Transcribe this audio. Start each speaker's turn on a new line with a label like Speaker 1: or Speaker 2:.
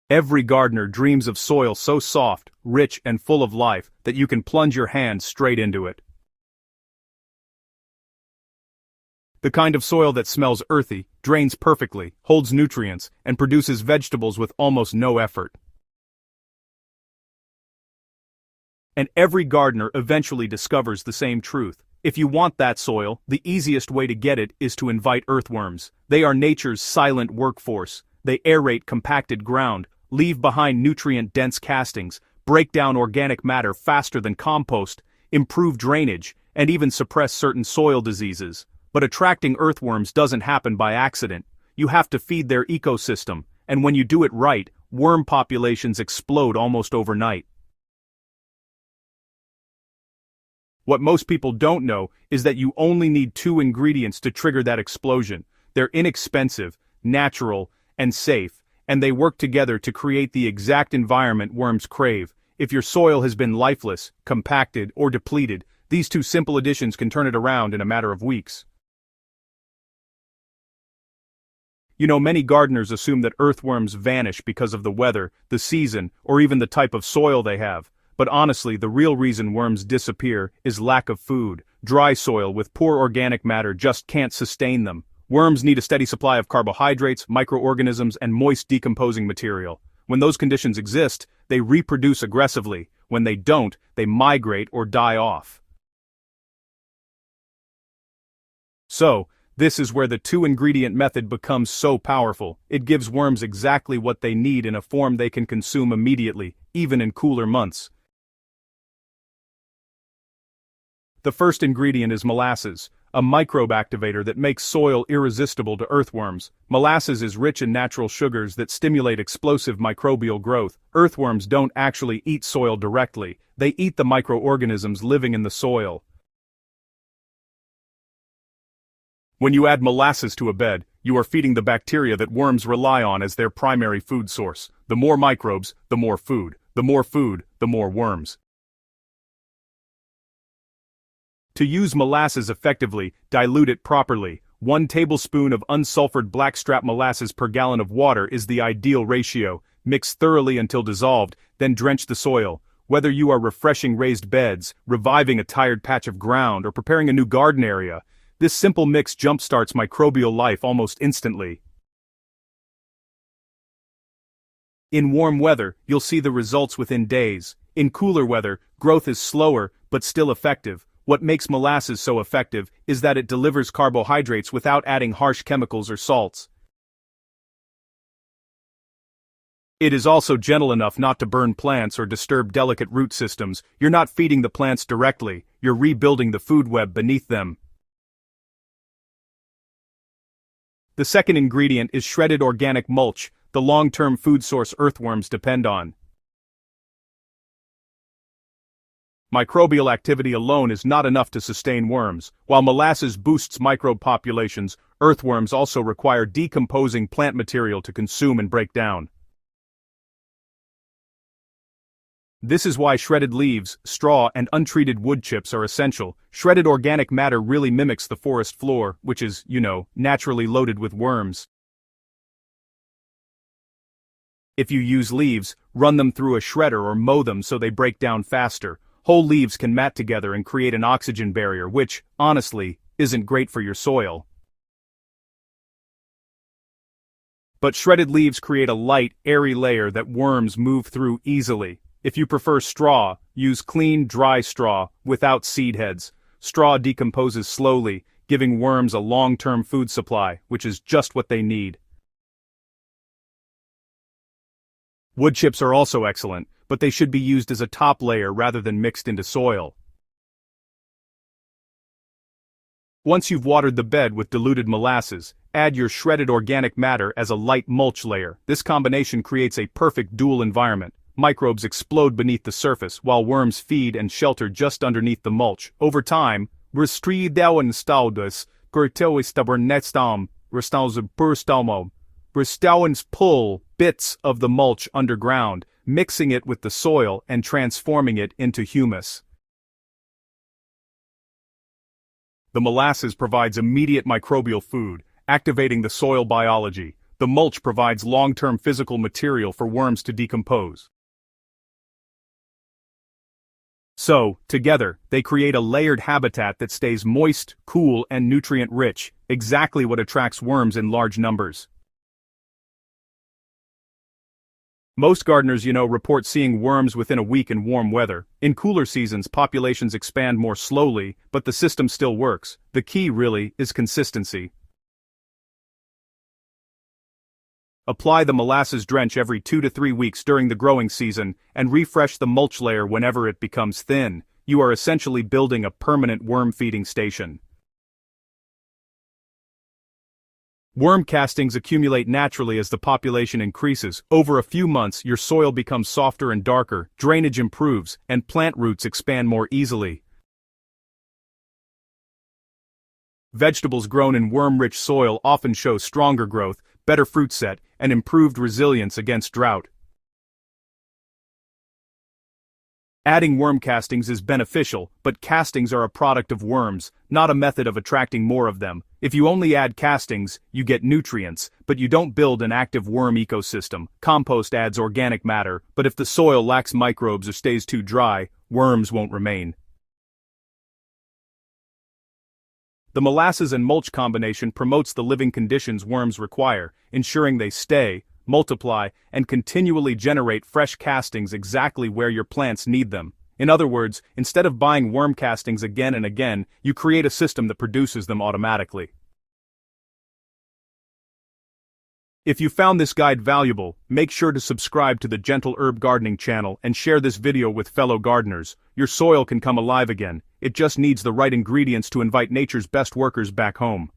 Speaker 1: Every gardener dreams of soil so soft, rich, and full of life that you can plunge your hand straight into it. The kind of soil that smells earthy, drains perfectly, holds nutrients, and produces vegetables with almost no effort. And every gardener eventually discovers the same truth. If you want that soil, the easiest way to get it is to invite earthworms. They are nature's silent workforce. They aerate compacted ground, leave behind nutrient-dense castings, break down organic matter faster than compost, improve drainage, and even suppress certain soil diseases. But attracting earthworms doesn't happen by accident. You have to feed their ecosystem, and when you do it right, worm populations explode almost overnight. What most people don't know is that you only need 2 ingredients to trigger that explosion. They're inexpensive, natural, and safe, and they work together to create the exact environment worms crave. If your soil has been lifeless, compacted, or depleted, these 2 simple additions can turn it around in a matter of weeks. You know, many gardeners assume that earthworms vanish because of the weather, the season, or even the type of soil they have. But honestly, the real reason worms disappear is lack of food. Dry soil with poor organic matter just can't sustain them. Worms need a steady supply of carbohydrates, microorganisms, and moist decomposing material. When those conditions exist, they reproduce aggressively. When they don't, they migrate or die off. So, this is where the 2-ingredient method becomes so powerful. It gives worms exactly what they need in a form they can consume immediately, even in cooler months. The first ingredient is molasses, a microbe activator that makes soil irresistible to earthworms. Molasses is rich in natural sugars that stimulate explosive microbial growth. Earthworms don't actually eat soil directly, they eat the microorganisms living in the soil. When you add molasses to a bed, you are feeding the bacteria that worms rely on as their primary food source. The more microbes, the more food. The more food, the more worms. To use molasses effectively, dilute it properly. 1 tablespoon of unsulfured blackstrap molasses per gallon of water is the ideal ratio. Mix thoroughly until dissolved, then drench the soil. Whether you are refreshing raised beds, reviving a tired patch of ground, or preparing a new garden area, this simple mix jumpstarts microbial life almost instantly. In warm weather, you'll see the results within days. In cooler weather, growth is slower, but still effective. What makes molasses so effective is that it delivers carbohydrates without adding harsh chemicals or salts. It is also gentle enough not to burn plants or disturb delicate root systems. You're not feeding the plants directly, you're rebuilding the food web beneath them. The second ingredient is shredded organic mulch, the long-term food source earthworms depend on. Microbial activity alone is not enough to sustain worms. While molasses boosts microbe populations, earthworms also require decomposing plant material to consume and break down. This is why shredded leaves, straw, and untreated wood chips are essential. Shredded organic matter really mimics the forest floor, which is, naturally loaded with worms. If you use leaves, run them through a shredder or mow them so they break down faster. Whole leaves can mat together and create an oxygen barrier which, honestly, isn't great for your soil. But shredded leaves create a light, airy layer that worms move through easily. If you prefer straw, use clean, dry straw, without seed heads. Straw decomposes slowly, giving worms a long-term food supply, which is just what they need. Wood chips are also excellent, but they should be used as a top layer rather than mixed into soil. Once you've watered the bed with diluted molasses, add your shredded organic matter as a light mulch layer. This combination creates a perfect dual environment. Microbes explode beneath the surface, while worms feed and shelter just underneath the mulch. Over time, pull bits of the mulch underground, mixing it with the soil and transforming it into humus. The molasses provides immediate microbial food, activating the soil biology. The mulch provides long-term physical material for worms to decompose. So, together, they create a layered habitat that stays moist, cool, and nutrient-rich, exactly what attracts worms in large numbers. Most gardeners report seeing worms within a week in warm weather. In cooler seasons, populations expand more slowly, but the system still works. The key, really, is consistency. Apply the molasses drench every 2 to 3 weeks during the growing season, and refresh the mulch layer whenever it becomes thin. You are essentially building a permanent worm feeding station. Worm castings accumulate naturally as the population increases. Over a few months, your soil becomes softer and darker, drainage improves, and plant roots expand more easily. Vegetables grown in worm-rich soil often show stronger growth, better fruit set, and improved resilience against drought. Adding worm castings is beneficial, but castings are a product of worms, not a method of attracting more of them. If you only add castings, you get nutrients, but you don't build an active worm ecosystem. Compost adds organic matter, but if the soil lacks microbes or stays too dry, worms won't remain. The molasses and mulch combination promotes the living conditions worms require, ensuring they stay, multiply, and continually generate fresh castings exactly where your plants need them. In other words, instead of buying worm castings again and again, you create a system that produces them automatically. If you found this guide valuable, make sure to subscribe to the Gentle Herb Gardening channel and share this video with fellow gardeners. Your soil can come alive again. It just needs the right ingredients to invite nature's best workers back home.